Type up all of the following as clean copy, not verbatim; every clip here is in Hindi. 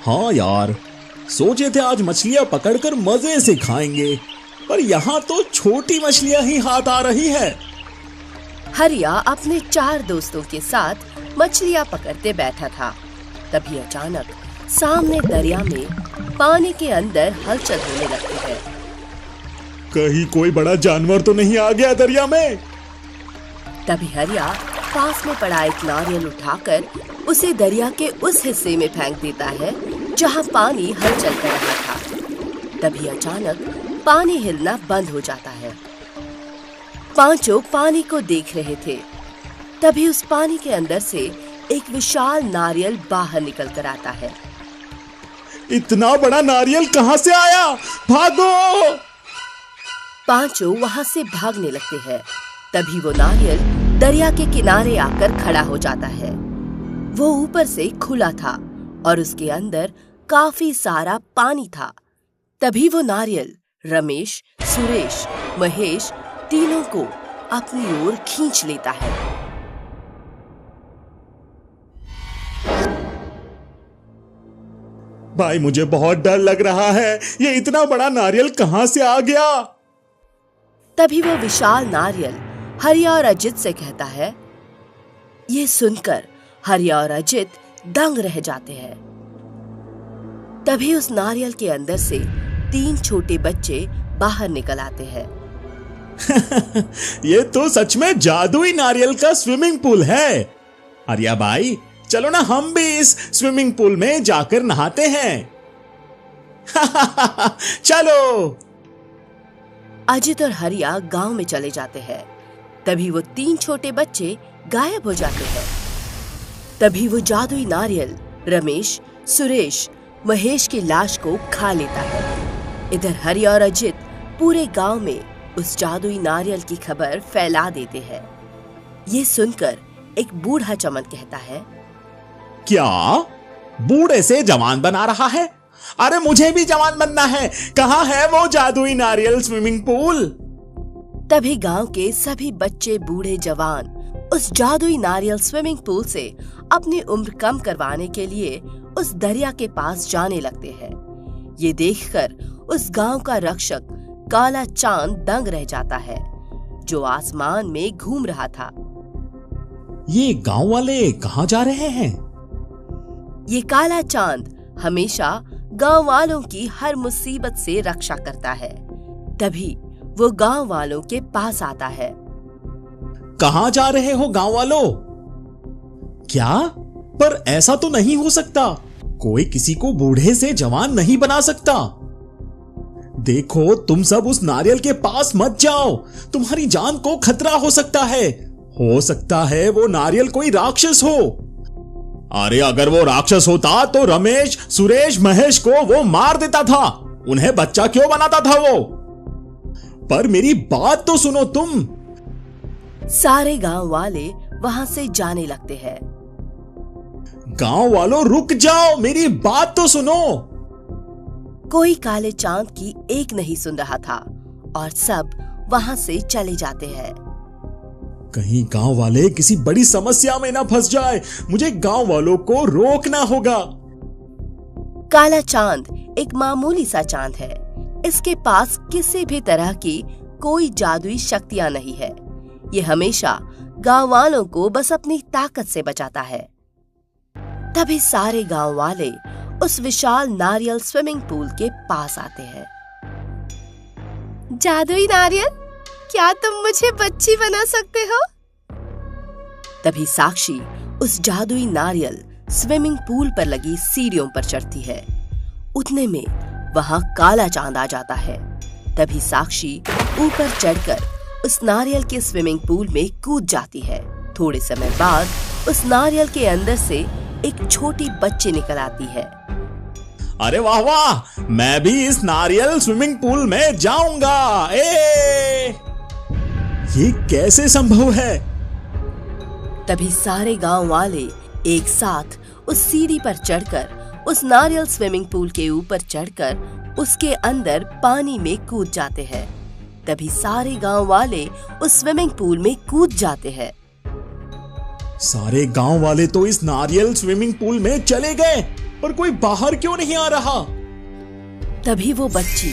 हाँ यार, सोचे थे आज मछलियां पकड़कर मजे से खाएंगे, पर यहाँ तो छोटी मछलियां ही हाथ आ रही है। हरिया अपने 4 दोस्तों के साथ मछलियां पकड़ते बैठा था। तभी अचानक सामने दरिया में पानी के अंदर हलचल होने लगती है। कहीं कोई बड़ा जानवर तो नहीं आ गया दरिया में? तभी हरिया पास में पड़ा एक नारियल उठाकर उसे दरिया के उस हिस्से में फेंक देता है जहां पानी हलचल कर रहा था। तभी अचानक पानी हिलना बंद हो जाता है। पांचों पानी को देख रहे थे। तभी उस पानी के अंदर से एक विशाल नारियल बाहर निकल कर आता है। इतना बड़ा नारियल कहां से आया? भागो! पांचों वहां से भागने लगते हैं। तभी वो नारियल दरिया के किनारे आकर खड़ा हो जाता है। वो ऊपर से खुला था और उसके अंदर काफी सारा पानी था। तभी वो नारियल रमेश, सुरेश, महेश तीनों को अपनी ओर खींच लेता है। भाई मुझे बहुत डर लग रहा है, ये इतना बड़ा नारियल कहां से आ गया? तभी वो विशाल नारियल हरिया और अजित से कहता है। ये सुनकर हरिया और अजित दंग रह जाते हैं। तभी उस नारियल के अंदर से 3 छोटे बच्चे बाहर निकल आते हैं। ये तो सच में जादुई नारियल का स्विमिंग पूल है। हरिया भाई, चलो ना हम भी इस स्विमिंग पूल में जाकर नहाते हैं। चलो। अजित और हरिया गांव में चले जाते हैं। तभी वो 3 छोटे बच्चे गायब हो जाते हैं। तभी वो जादुई नारियल रमेश, सुरेश, महेश की लाश को खा लेता है। इधर हरिया और अजित पूरे गांव में उस जादुई नारियल की खबर फैला देते हैं। ये सुनकर एक बूढ़ा चमन कहता है, क्या बूढ़े से जवान बना रहा है? अरे मुझे भी जवान बनना है। कहाँ है वो जादुई नारियल स्विमिंग पूल? तभी गांव के सभी बच्चे, बूढ़े, जवान उस जादुई नारियल स्विमिंग पूल से अपनी उम्र कम करवाने के लिए उस दरिया के पास जाने लगते हैं। ये देखकर उस गांव का रक्षक काला चांद दंग रह जाता है, जो आसमान में घूम रहा था। ये गांव वाले कहाँ जा रहे हैं? ये काला चांद हमेशा गांव वालों की हर मुसीबत से रक्षा करता है। तभी वो गांव वालों के पास आता है। कहाँ जा रहे हो गांव वालों? क्या? पर ऐसा तो नहीं हो सकता। कोई किसी को बूढ़े से जवान नहीं बना सकता। देखो, तुम सब उस नारियल के पास मत जाओ, तुम्हारी जान को खतरा हो सकता है। हो सकता है वो नारियल कोई राक्षस हो। अरे अगर वो राक्षस होता तो रमेश, सुरेश, महेश को वो मार देता था। उन्हें बच्चा क्यों बनाता था वो? पर मेरी बात तो सुनो तुम। सारे गांव वाले वहां से जाने लगते हैं। गांव वालों रुक जाओ, मेरी बात तो सुनो। कोई काले चांद की एक नहीं सुन रहा था और सब वहां से चले जाते हैं। कहीं गांव वाले किसी बड़ी समस्या में ना फंस जाए। मुझे गांव वालों को रोकना होगा। काला चांद एक मामूली सा चांद है। इसके पास किसी भी तरह की कोई जादुई शक्तियां नहीं है। ये हमेशा गांव वालों को बस अपनी ताकत से बचाता है। तभी सारे गांव वाले उस विशाल नारियल स्विमिंग पूल के पास आते हैं। जादुई नारियल, क्या तुम मुझे बच्ची बना सकते हो? तभी साक्षी उस जादुई नारियल स्विमिंग पूल पर लगी सीढ़ियों पर चढ़ती है। उतने में वहां काला चांद आ जाता है। तभी साक्षी ऊपर चढ़कर उस नारियल के स्विमिंग पूल में कूद जाती है। थोड़े समय बाद उस नारियल के अंदर से एक छोटी बच्ची निकल आती है। अरे वाह वाह, मैं भी इस नारियल स्विमिंग पूल में जाऊंगा। ये कैसे संभव है? तभी सारे गांव वाले एक साथ उस सीढ़ी पर चढ़कर उस नारियल स्विमिंग पूल के ऊपर चढ़कर उसके अंदर पानी में कूद जाते हैं। तभी सारे गांव वाले उस स्विमिंग पूल में कूद जाते हैं। सारे गांव वाले तो इस नारियल स्विमिंग पूल में चले गए, और कोई बाहर क्यों नहीं आ रहा? तभी वो बच्ची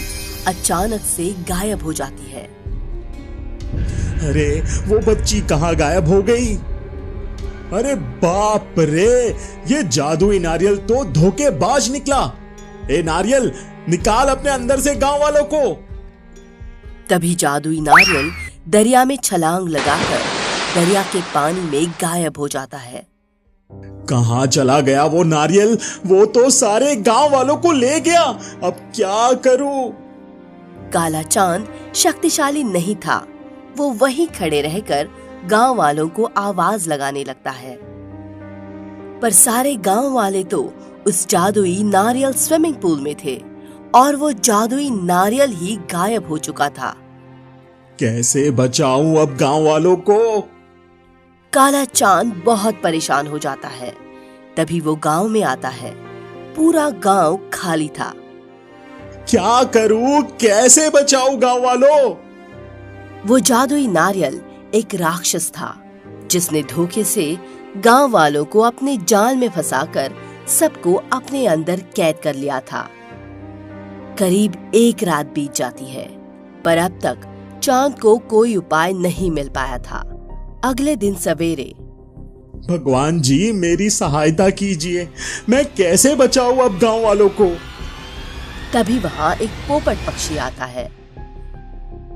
अचानक से गायब हो जाती है। अरे वो बच्ची कहाँ गायब हो गई? अरे बाप रे, ये जादुई नारियल तो धोखेबाज निकला। ए नारियल, निकाल अपने अंदर से गांव वालों को। तभी जादुई नारियल दरिया में छलांग लगाकर दरिया के पानी में गायब हो जाता है। कहाँ चला गया वो नारियल? वो तो सारे गांव वालों को ले गया। अब क्या करूं? काला चांद शक्तिशाली नहीं था। वो वहीं खड़े रहकर गांव वालों को आवाज लगाने लगता है। पर सारे गांव वाले तो उस जादुई नारियल स्विमिंग पूल में थे और वो जादुई नारियल ही गायब हो चुका था। कैसे बचाऊं अब गांव वालों को? काला चांद बहुत परेशान हो जाता है। तभी वो गांव में आता है। पूरा गांव खाली था। क्या करूं? कैसे बचाऊं गांव वालों? वो जादुई नारियल एक राक्षस था जिसने धोखे से गांव वालों को अपने जाल में फंसाकर सबको अपने अंदर कैद कर लिया था। करीब 1 रात बीत जाती है, पर अब तक चांद को कोई उपाय नहीं मिल पाया था। अगले दिन सवेरे, भगवान जी मेरी सहायता कीजिए, मैं कैसे बचाऊं अब गांव वालों को? तभी वहाँ एक पोपट पक्षी आता है।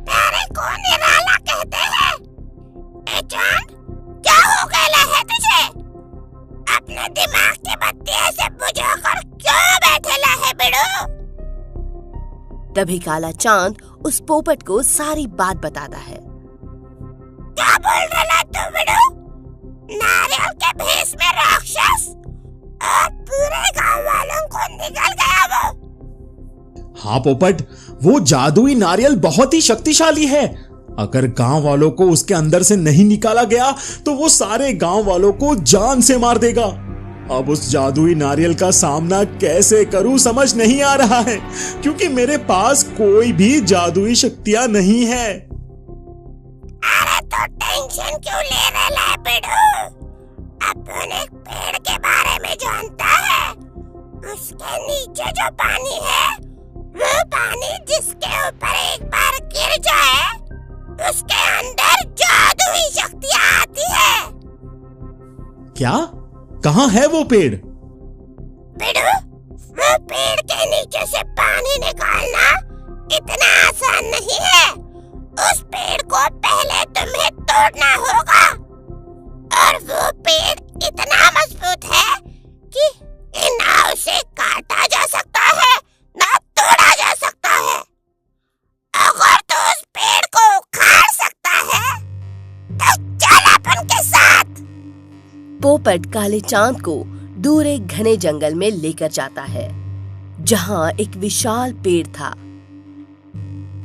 तेरे को निराला कहते हैं। ए चांद, क्या हो गया है तुझे? अपने दिमाग की बत्ती ऐसे बुझाकर क्यों बैठेला है बिड़ू? तभी काला चांद उस पोपट को सारी बात बताता है। क्या बोल रहा तू बिड़ू? नारियल के भेष में राक्षस और पूरे गांव वालों को निगल गया वो। हाँ पोपट, वो जादुई नारियल बहुत ही शक्तिशाली है। अगर गांव वालों को उसके अंदर से नहीं निकाला गया तो वो सारे गांव वालों को जान से मार देगा। अब उस जादुई नारियल का सामना कैसे करूं समझ नहीं आ रहा है, क्योंकि मेरे पास कोई भी जादुई शक्तियां नहीं है। अरे तो टेंशन क्यों ले रहा है बिड़ू? अपन एक पेड़ के बारे में जानता है। उसके नीचे जो पानी है, वो पानी जिसके ऊपर एक बार गिर जाए, उसके अंदर जादुई शक्तियां आती है। क्या? कहाँ है वो पेड़? बिड़ू, वो पेड़ के नीचे से पानी निकालना इतना आसान नहीं है। उस पेड़ को पहले तुम्हें तोड़ना होगा, और वो पेड़ इतना मजबूत है कि ना उसे काटा जा सकता है ना तोड़ा जा सकता है। अगर तो उस पेड़ को उखाड़ सकता है तो चल अपन के साथ। पोपट काले चांद को दूर एक घने जंगल में लेकर जाता है, जहाँ एक विशाल पेड़ था।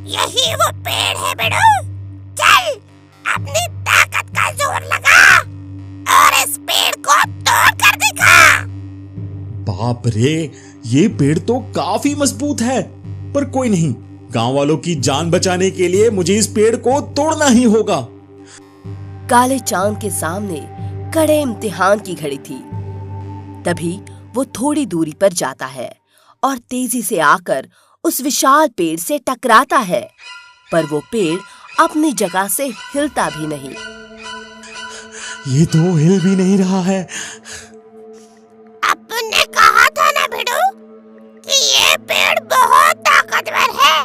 यही वो पेड़ है बिड़ू। चल, अपनी ताकत का जोर लगा और इस पेड़ को तोड़ कर दिखा। बाप रे, ये पेड़ तो काफी मजबूत है। पर कोई नहीं, गांव वालों की जान बचाने के लिए मुझे इस पेड़ को तोड़ना ही होगा। काले चांद के सामने कड़े इम्तिहान की घड़ी थी। तभी वो थोड़ी दूरी पर जाता है और तेजी से आकर उस विशाल पेड़ से टकराता है, पर वो पेड़ अपनी जगह से हिलता भी नहीं। ये तो हिल भी नहीं रहा है। आपने कहा था ना बिड़ू कि ये पेड़ बहुत ताकतवर है।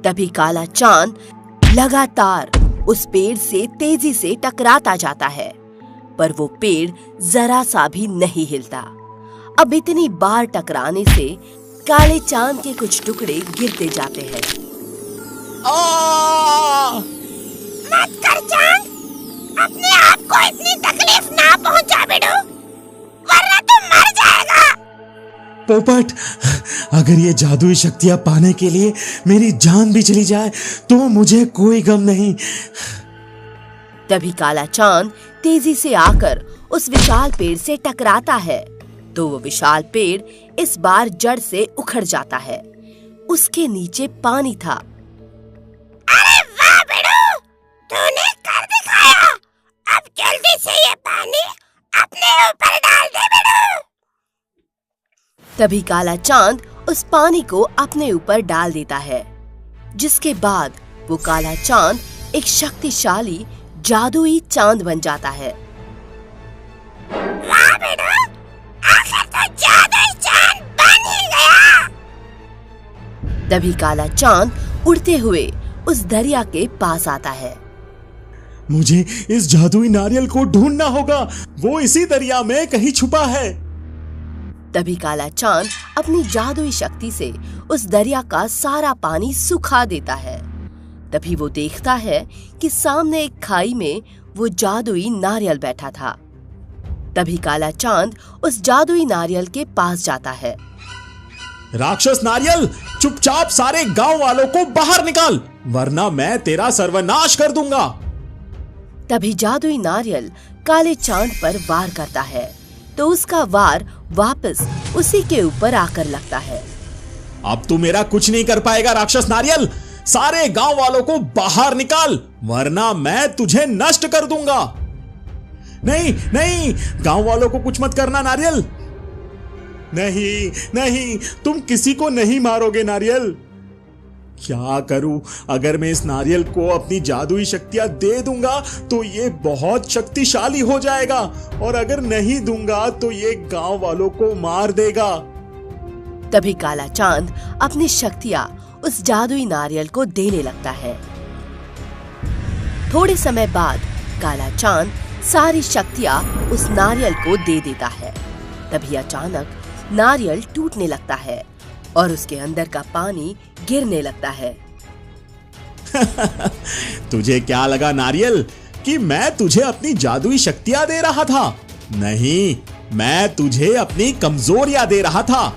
तभी काला चांद लगातार उस पेड़ से तेजी से टकराता जाता है, पर वो पेड़ जरा सा भी नहीं हिलता। अब इतनी बार टकराने से काले चांद के कुछ टुकड़े गिरते जाते हैं। मत कर चांद, अपने आप को इतनी तकलीफ ना पहुंचा बिड़ू, वरना तो मर जाएगा। पोपट, अगर ये जादुई शक्तियां पाने के लिए मेरी जान भी चली जाए तो मुझे कोई गम नहीं। तभी काला चांद तेजी से आकर उस विशाल पेड़ से टकराता है, तो वो विशाल पेड़ इस बार जड़ से उखड़ जाता है। उसके नीचे पानी था। अरे वाह बिड़ू, तूने कर दिखाया। अब जल्दी से ये पानी अपने ऊपर डाल दे बिड़ू। तभी काला चांद उस पानी को अपने ऊपर डाल देता है, जिसके बाद वो काला चांद एक शक्तिशाली जादुई चांद बन जाता है। वाह बेटा, आखिर तो जादुई चांद बन ही गया। तभी काला चांद उड़ते हुए उस दरिया के पास आता है। मुझे इस जादुई नारियल को ढूंढना होगा, वो इसी दरिया में कहीं छुपा है। तभी काला चांद अपनी जादुई शक्ति से उस दरिया का सारा पानी सुखा देता है। तभी वो देखता है कि सामने एक खाई में वो जादुई नारियल बैठा था। तभी काला चांद उस जादुई नारियल के पास जाता है। राक्षस नारियल, चुपचाप सारे गांव वालों को बाहर निकाल, वरना मैं तेरा सर्वनाश कर दूंगा। तभी जादुई नारियल काले चांद पर वार करता है, तो उसका वार वापस उसी के ऊपर आकर लगता है। अब तू मेरा कुछ नहीं कर पाएगा राक्षस नारियल, सारे गांव वालों को बाहर निकाल, वरना मैं तुझे नष्ट कर दूंगा। नहीं नहीं, गांव वालों को कुछ मत करना नारियल। नहीं नहीं, तुम किसी को नहीं मारोगे नारियल। क्या करूं, अगर मैं इस नारियल को अपनी जादुई शक्तियां दे दूंगा तो ये बहुत शक्तिशाली हो जाएगा, और अगर नहीं दूंगा तो ये गांव वालों को मार देगा। तभी काला चांद अपनी शक्तियां उस जादुई नारियल को देने लगता है। थोड़े समय बाद काला चांद सारी शक्तियां उस नारियल को दे देता है। तभी अचानक नारियल टूटने लगता है और उसके अंदर का पानी गिरने लगता है। तुझे क्या लगा नारियल कि मैं तुझे अपनी जादुई शक्तियां दे रहा था? नहीं, मैं तुझे अपनी कमजोरियां दे रहा था,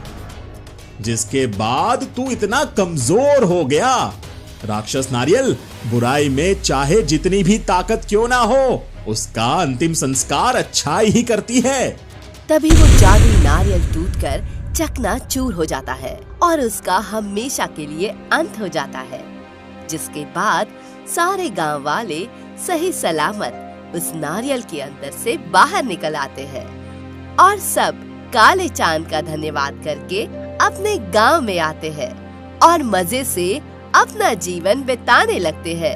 जिसके बाद तू इतना कमजोर हो गया। राक्षस नारियल, बुराई में चाहे जितनी भी ताकत क्यों ना हो, उसका अंतिम संस्कार अच्छाई ही करती है। तभी वो जादुई नारियल टूटकर चकनाचूर हो जाता है और उसका हमेशा के लिए अंत हो जाता है, जिसके बाद सारे गांव वाले सही सलामत उस नारियल के अंदर से बाहर निकल आते हैं और सब काले चांद का धन्यवाद करके अपने गांव में आते हैं और मजे से अपना जीवन बिताने लगते हैं।